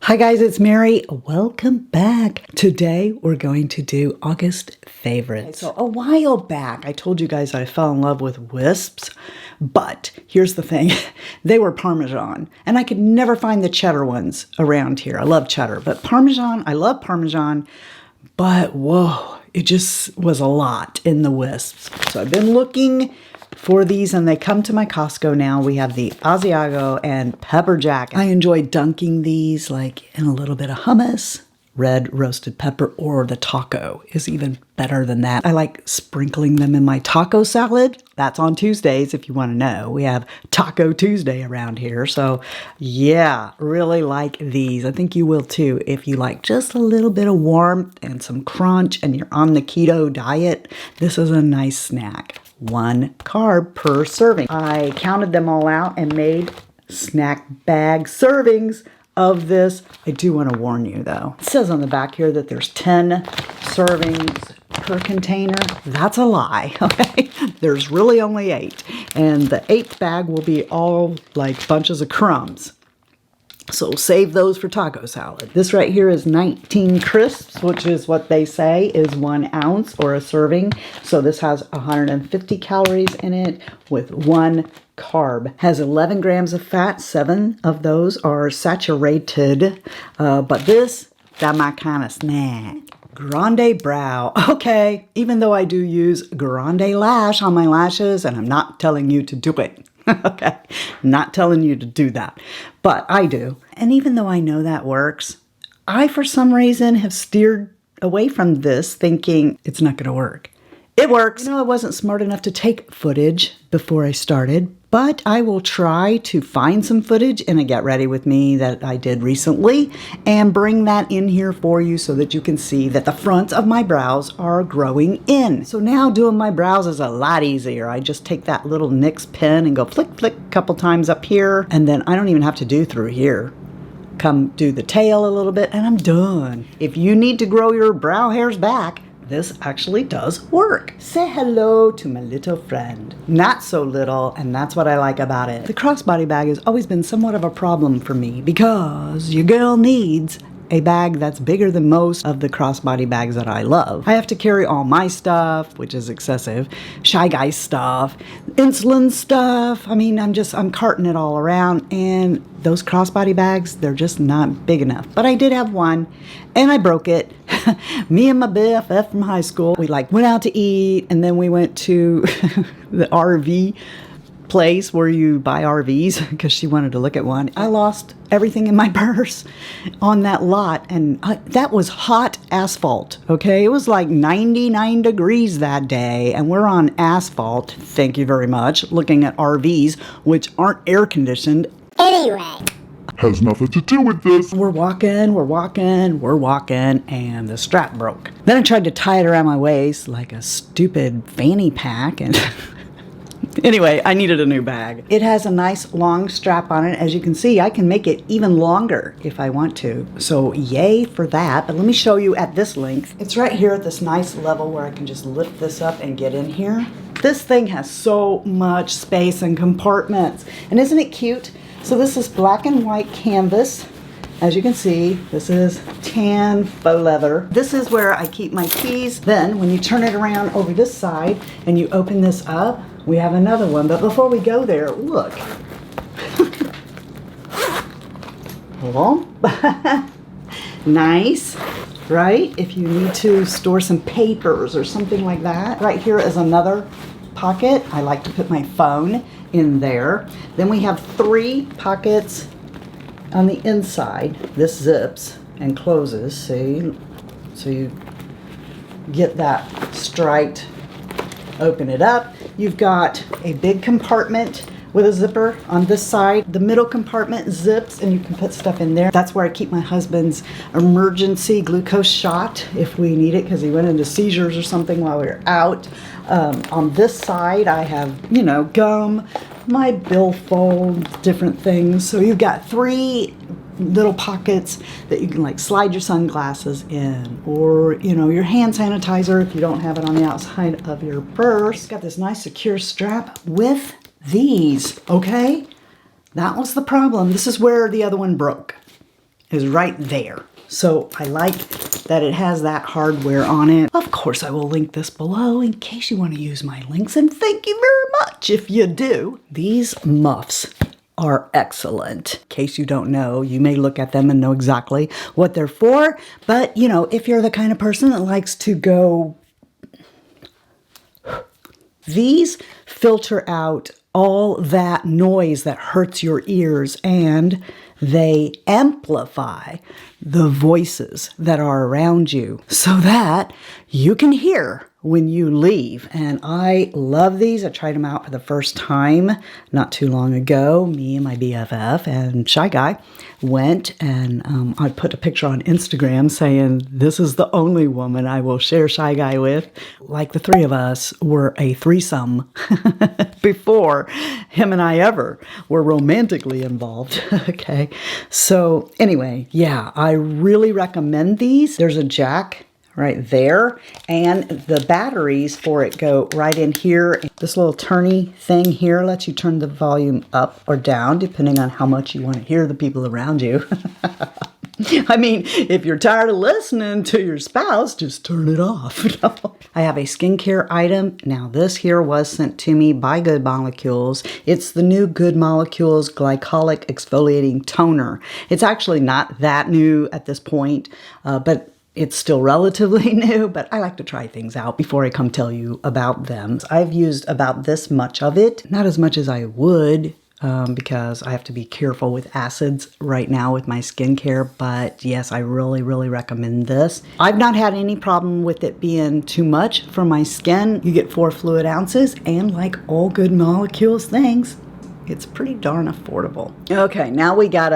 Hi guys, it's Mary. Welcome back. Today we're going to do August favorites. So a while back, I told you guys I fell in love with wisps, but here's the thing. They were Parmesan, and I could never find the cheddar ones around here. I love cheddar, but Parmesan, I love Parmesan, but whoa, it just was a lot in the wisps. So I've been looking for these, and they come to my Costco now. We have the Asiago and Pepper Jack. I enjoy dunking these like in a little bit of hummus, red roasted pepper, or the taco is even better than that. I like sprinkling them in my taco salad. That's on Tuesdays if you want to know. We have Taco Tuesday around here. So yeah, really like these. I think you will too if you like just a little bit of warmth and some crunch and you're on the keto diet. This is a nice snack. 1 carb per serving. I counted them all out and made snack bag servings of this. I do want to warn you though. It says on the back here that there's 10 servings per container. That's a lie, okay? There's really only 8. And the 8th bag will be all like bunches of crumbs. So save those for taco salad. This right here is 19 crisps, which is what they say is 1 ounce or a serving. So this has 150 calories in it with 1 carb. Has 11 grams of fat. 7 of those are saturated. But this, that's my kind of snack. Grande Brow. Okay, even though I do use Grande Lash on my lashes, and I'm not telling you to do it. Okay, not telling you to do that, but I do. And even though I know that works, I, for some reason, have steered away from this thinking it's not going to work. It works. You know, I wasn't smart enough to take footage before I started, but I will try to find some footage in a Get Ready With Me that I did recently and bring that in here for you so that you can see that the fronts of my brows are growing in. So now doing my brows is a lot easier. I just take that little NYX pen and go flick, flick a couple times up here, and then I don't even have to do through here. Come do the tail a little bit and I'm done. If you need to grow your brow hairs back, this actually does work. Say hello to my little friend. Not so little, and that's what I like about it. The crossbody bag has always been somewhat of a problem for me because your girl needs a bag that's bigger than most of the crossbody bags that I love. I have to carry all my stuff, which is excessive, Shy Guy stuff, insulin stuff. I mean, I'm carting it all around, and those crossbody bags, they're just not big enough. But I did have one, and I broke it. Me and my BFF from high school, we went out to eat, and then we went to the RV place where you buy RVs because she wanted to look at one. I lost everything in my purse on that lot, and that was hot asphalt, okay? It was like 99 degrees that day, and we're on asphalt, thank you very much, looking at RVs, which aren't air conditioned. Anyway. Has nothing to do with this. We're walking, and the strap broke. Then I tried to tie it around my waist like a stupid fanny pack, and anyway, I needed a new bag. It has a nice long strap on it. As you can see, I can make it even longer if I want to. So yay for that. But let me show you at this length. It's right here at this nice level where I can just lift this up and get in here. This thing has so much space and compartments. And isn't it cute? So this is black and white canvas. As you can see, this is tan faux leather. This is where I keep my keys. Then when you turn it around over this side and you open this up, we have another one. But before we go there, look. Hello? Nice, right? If you need to store some papers or something like that. Right here is another pocket. I like to put my phone in there. Then we have 3 pockets on the inside. This zips and closes, see? So you get that straight, open it up. You've got a big compartment with a zipper on this side. The middle compartment zips and you can put stuff in there. That's where I keep my husband's emergency glucose shot if we need it because he went into seizures or something while we were out. On this side I have, you know, gum, my billfold, different things. So you've got 3 little pockets that you can slide your sunglasses in, or your hand sanitizer if you don't have it on the outside of your purse. It's got this nice secure strap with these, okay? That was the problem. This is where the other one broke. is right there. So I like that it has that hardware on it. Of course, I will link this below in case you want to use my links, and thank you very much if you do. These muffs are excellent. In case you don't know, you may look at them and know exactly what they're for, but you know, if you're the kind of person that likes to go, these filter out all that noise that hurts your ears, and they amplify the voices that are around you so that you can hear when you leave. And I love these. I tried them out for the first time not too long ago. Me and my BFF and Shy Guy went, and I put a picture on Instagram saying, this is the only woman I will share Shy Guy with. Like the three of us were a threesome before him and I ever were romantically involved. Okay. So anyway, yeah, I really recommend these. There's a jack right there, and the batteries for it go right in here. This little turny thing here lets you turn the volume up or down depending on how much you want to hear the people around you. I mean, if you're tired of listening to your spouse, just turn it off. I have a skincare item. Now this here was sent to me by Good Molecules. It's the new Good Molecules Glycolic Exfoliating Toner. It's actually not that new at this point, but it's still relatively new, but I like to try things out before I come tell you about them. I've used about this much of it, not as much as I would, because I have to be careful with acids right now with my skincare, but yes, I really, really recommend this. I've not had any problem with it being too much for my skin. You get 4 fluid ounces, and like all Good Molecules things, it's pretty darn affordable. Okay, now we got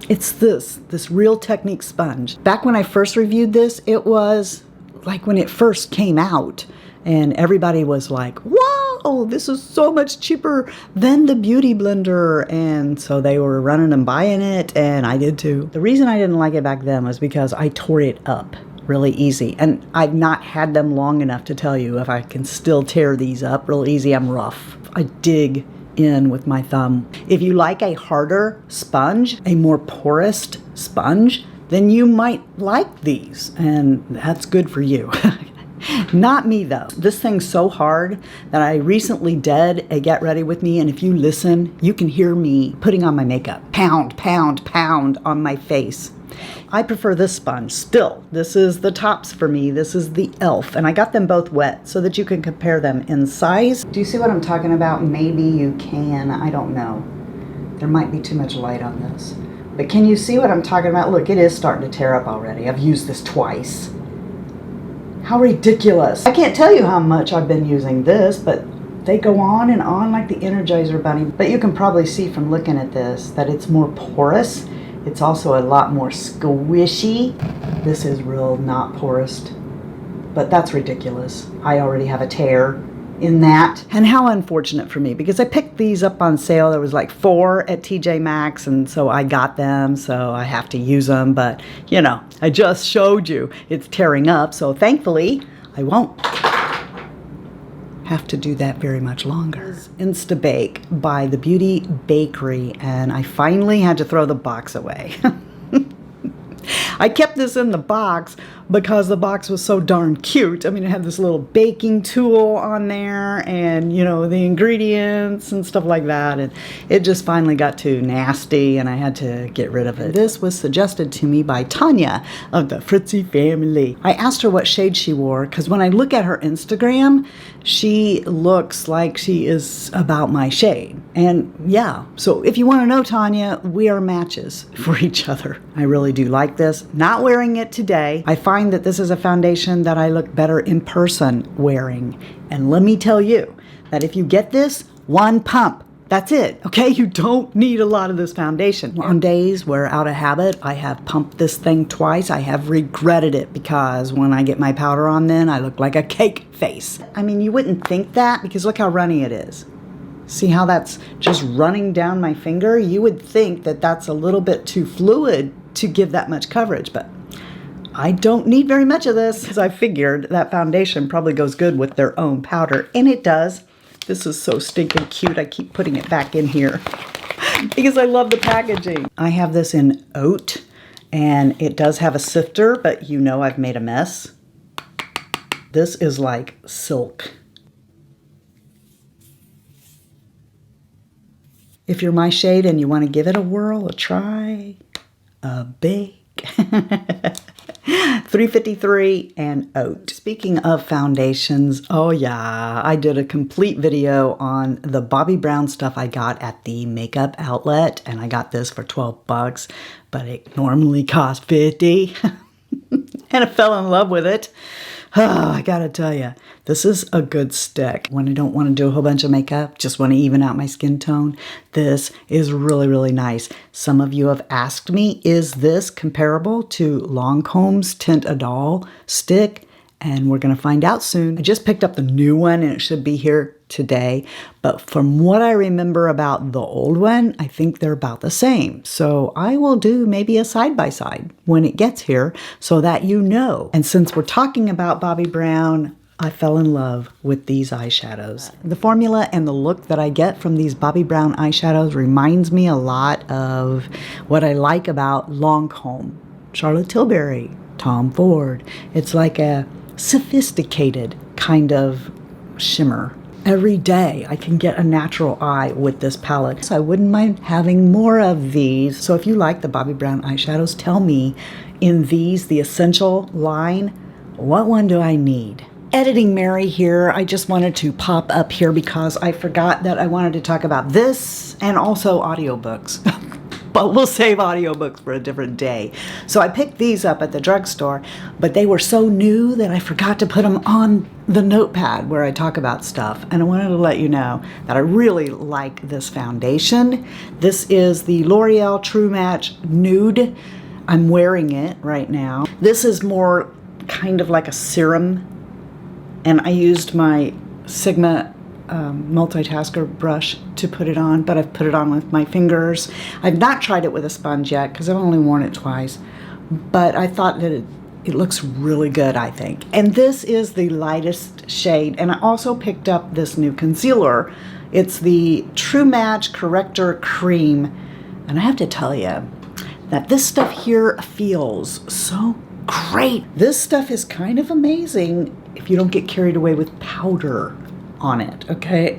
it's this Real Technique sponge. Back when I first reviewed this, it was like when it first came out, and everybody was like, whoa, this is so much cheaper than the Beauty Blender. And so they were running and buying it, and I did too. The reason I didn't like it back then was because I tore it up really easy. And I've not had them long enough to tell you if I can still tear these up real easy. I'm rough. I dig in with my thumb. If you like a harder sponge, a more porous sponge, then you might like these, and that's good for you. Not me though. This thing's so hard that I recently did a Get Ready With Me, and if you listen, you can hear me putting on my makeup. Pound, pound, pound on my face. I prefer this sponge still. This is the tops for me. This is the e.l.f. and I got them both wet so that you can compare them in size. Do you see what I'm talking about? Maybe you can. I don't know. There might be too much light on this. But can you see what I'm talking about? Look, it is starting to tear up already. I've used this twice. How ridiculous. I can't tell you how much I've been using this, but they go on and on like the Energizer Bunny. But you can probably see from looking at this that it's more porous. It's also a lot more squishy. This is real not porous, but that's ridiculous. I already have a tear in that. And how unfortunate for me, because I picked these up on sale. There was like 4 at TJ Maxx, and so I got them, so I have to use them. But you know, I just showed you it's tearing up, so thankfully I won't have to do that very much longer. Instabake by the Beauty Bakerie, and I finally had to throw the box away. I kept this in the box because the box was so darn cute. I mean, it had this little baking tool on there, and you know, the ingredients and stuff like that, and it just finally got too nasty and I had to get rid of it. This was suggested to me by Tanya of the Fritzy family. I asked her what shade she wore because when I look at her Instagram, she looks like she is about my shade. And yeah, so if you want to know, Tanya, we are matches for each other. I really do like this. Not wearing it today. I find that this is a foundation that I look better in person wearing. And let me tell you that if you get this, one pump. That's it, okay? You don't need a lot of this foundation. On days where out of habit, I have pumped this thing twice. I have regretted it because when I get my powder on then, I look like a cake face. I mean, you wouldn't think that because look how runny it is. See how that's just running down my finger? You would think that that's a little bit too fluid to give that much coverage, but I don't need very much of this because I figured that foundation probably goes good with their own powder, and it does. This is so stinking cute. I keep putting it back in here. because I love the packaging. I have this in oat, and it does have a sifter, but you know I've made a mess. This is like silk. If you're my shade and you want to give it a whirl, a try, a bake. 353 and oat. Speaking of foundations, oh yeah, I did a complete video on the Bobbi Brown stuff I got at the makeup outlet, and I got this for 12 bucks, but it normally costs 50. And I fell in love with it. Oh, I gotta tell you, this is a good stick. When I don't want to do a whole bunch of makeup, just want to even out my skin tone, this is really, really nice. Some of you have asked me, is this comparable to Lancome's Tint a Doll stick? And we're going to find out soon. I just picked up the new one and it should be here today. But from what I remember about the old one, I think they're about the same. So I will do maybe a side-by-side when it gets here so that you know. And since we're talking about Bobbi Brown, I fell in love with these eyeshadows. The formula and the look that I get from these Bobbi Brown eyeshadows reminds me a lot of what I like about Lancome, Charlotte Tilbury, Tom Ford. It's like a sophisticated kind of shimmer. Every day I can get a natural eye with this palette. So I wouldn't mind having more of these. So if you like the Bobbi Brown eyeshadows, tell me in these, the Essential line, what one do I need? Editing Mary here. I just wanted to pop up here because I forgot that I wanted to talk about this and also audiobooks. But we'll save audiobooks for a different day. So I picked these up at the drugstore, but they were so new that I forgot to put them on the notepad where I talk about stuff. And I wanted to let you know that I really like this foundation. This is the L'Oreal True Match Nude. I'm wearing it right now. This is more kind of like a serum. And I used my Sigma multitasker brush to put it on, but I've put it on with my fingers. I've not tried it with a sponge yet because I've only worn it twice, but I thought that it looks really good, I think. And this is the lightest shade, and I also picked up this new concealer. It's the True Match Corrector Cream, and I have to tell you that this stuff here feels so great. This stuff is kind of amazing if you don't get carried away with powder on it, okay?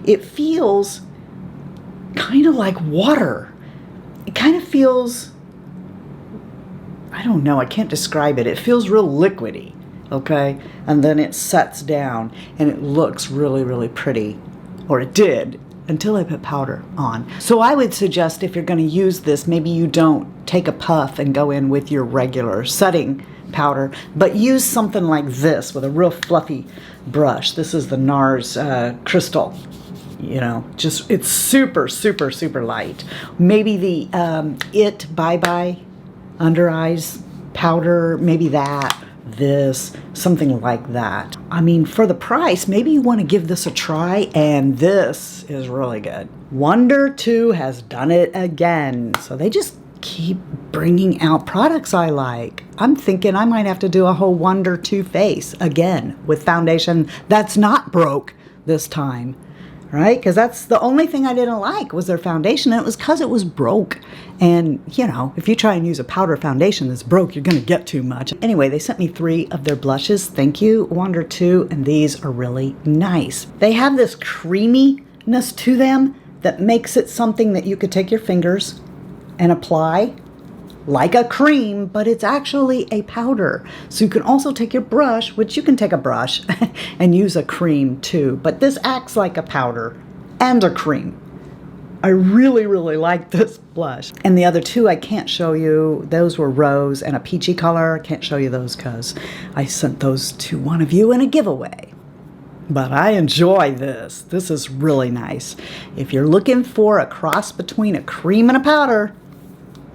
It feels kind of like water. It kind of feels, I don't know, I can't describe it. It feels real liquidy, okay? And then it sets down and it looks really, really pretty, or it did, until I put powder on. So I would suggest if you're gonna use this, maybe you don't take a puff and go in with your regular setting powder, but use something like this with a real fluffy brush. This is the NARS Crystal. You know, just, it's super, super, super light. Maybe the It Bye Bye Under Eyes powder, maybe that, this, something like that. I mean, for the price, maybe you want to give this a try, and this is really good. Wonder 2 has done it again. So they just keep bringing out products I like. I'm thinking I might have to do a whole Wonder 2 face again with foundation that's not broke this time, right? Because that's the only thing I didn't like was their foundation, and it was because it was broke. And, you know, if you try and use a powder foundation that's broke, you're going to get too much. Anyway, they sent me 3 of their blushes. Thank you, Wonder 2, and these are really nice. They have this creaminess to them that makes it something that you could take your fingers and apply like a cream, but it's actually a powder. So you can also take your brush, which you can take a brush and use a cream too, but this acts like a powder and a cream. I really, really like this blush. And the other 2 I can't show you. Those were rose and a peachy color. I can't show you those because I sent those to one of you in a giveaway. But I enjoy this. This is really nice. If you're looking for a cross between a cream and a powder,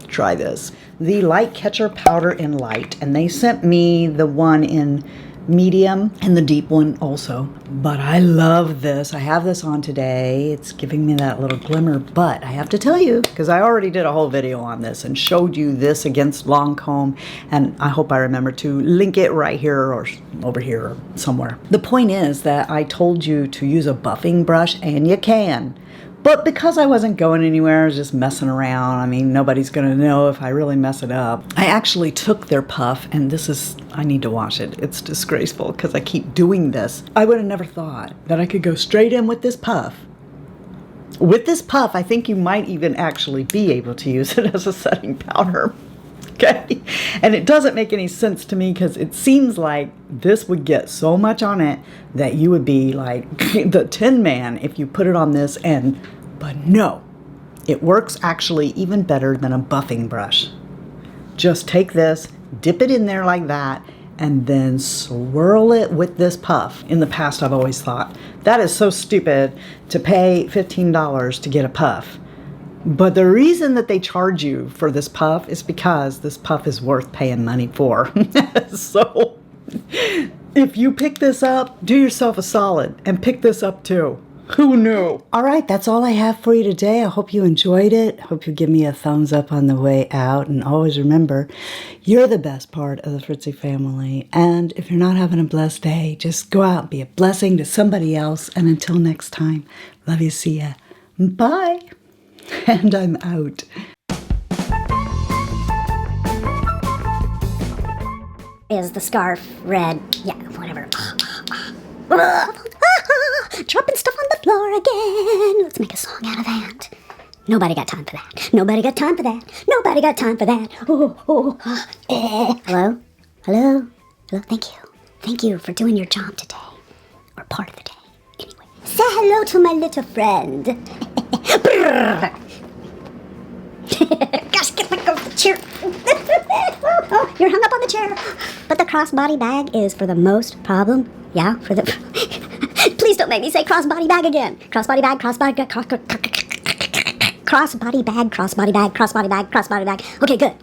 try this. The Light Catcher Powder in Light, and they sent me the one in medium and the deep one also. But I love this. I have this on today. It's giving me that little glimmer, but I have to tell you, because I already did a whole video on this and showed you this against Lancome, and I hope I remember to link it right here or over here or somewhere. The point is that I told you to use a buffing brush, and you can, But because I wasn't going anywhere, I was just messing around. I mean, nobody's going to know if I really mess it up. I actually took their puff, and I need to wash it. It's disgraceful because I keep doing this. I would have never thought that I could go straight in with this puff. With this puff, I think you might even actually be able to use it as a setting powder. Okay? And it doesn't make any sense to me because it seems like this would get so much on it that you would be like the Tin Man if you put it on this end. But no, it works actually even better than a buffing brush. Just take this, dip it in there like that, and then swirl it with this puff. In the past, I've always thought, that is so stupid to pay $15 to get a puff. But the reason that they charge you for this puff is because this puff is worth paying money for. So if you pick this up, do yourself a solid and pick this up too. Who knew? All right, that's all I have for you today. I hope you enjoyed it. Hope you give me a thumbs up on the way out. And always remember, you're the best part of the Fritzy family. And if you're not having a blessed day, just go out and be a blessing to somebody else. And until next time, love you, see ya. Bye. And I'm out. Is the scarf red? Yeah, whatever. Dropping stuff on the floor again. Let's make a song out of that. Nobody got time for that. Nobody got time for that. Nobody got time for that. Hello? Hello? Hello? Thank you. Thank you for doing your job today. Or part of the day. Anyway. Say hello to my little friend. Gosh, get back off the chair. You're hung up on the chair. But the crossbody bag is for the most problem. Yeah, for the... Please don't make me say crossbody bag again. Crossbody bag, crossbody bag, crossbody bag, crossbody bag, crossbody bag, crossbody bag. Okay, good.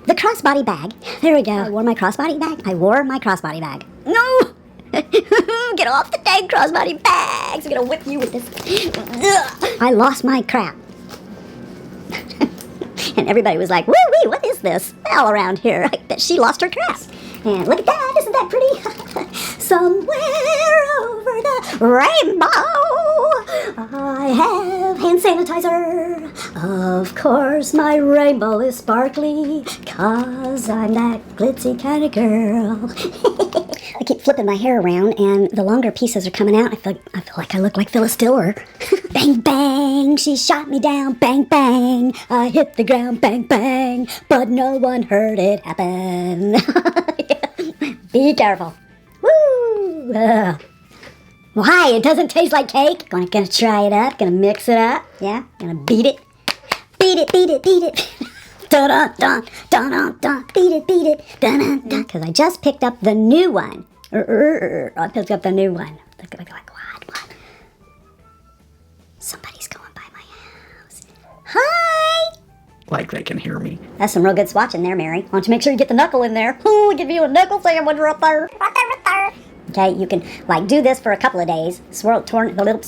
The crossbody bag. There we go. I wore my crossbody bag. I wore my crossbody bag. No! Get off the dang crossbody bags. I'm gonna whip you with this. I lost my crap. And everybody was like, woo-wee, what is this? All around here. I bet she lost her crap. And look at that, isn't that pretty? Somewhere over the rainbow, I have hand sanitizer. Of course, my rainbow is sparkly, 'cause I'm that glitzy kind of girl. I keep flipping my hair around, and the longer pieces are coming out. I feel like I look like Phyllis Diller. Bang, bang, she shot me down. Bang, bang, I hit the ground. Bang, bang, but no one heard it happen. Be careful. Woo! Why? It doesn't taste like cake? Gonna try it up. Gonna mix it up. Yeah? Gonna beat it. Beat it, beat it, beat it. Dun dun dun dun dun dun. Beat it, dun dun dun. Because I just picked up the new one. I picked up the new one. Like what? Somebody's going by my house. Hi! Like they can hear me. That's some real good swatching there, Mary. Why don't you make sure you get the knuckle in there? Ooh, give you a knuckle sandwich right there. Okay, you can like do this for a couple of days. Swirl, torn the little.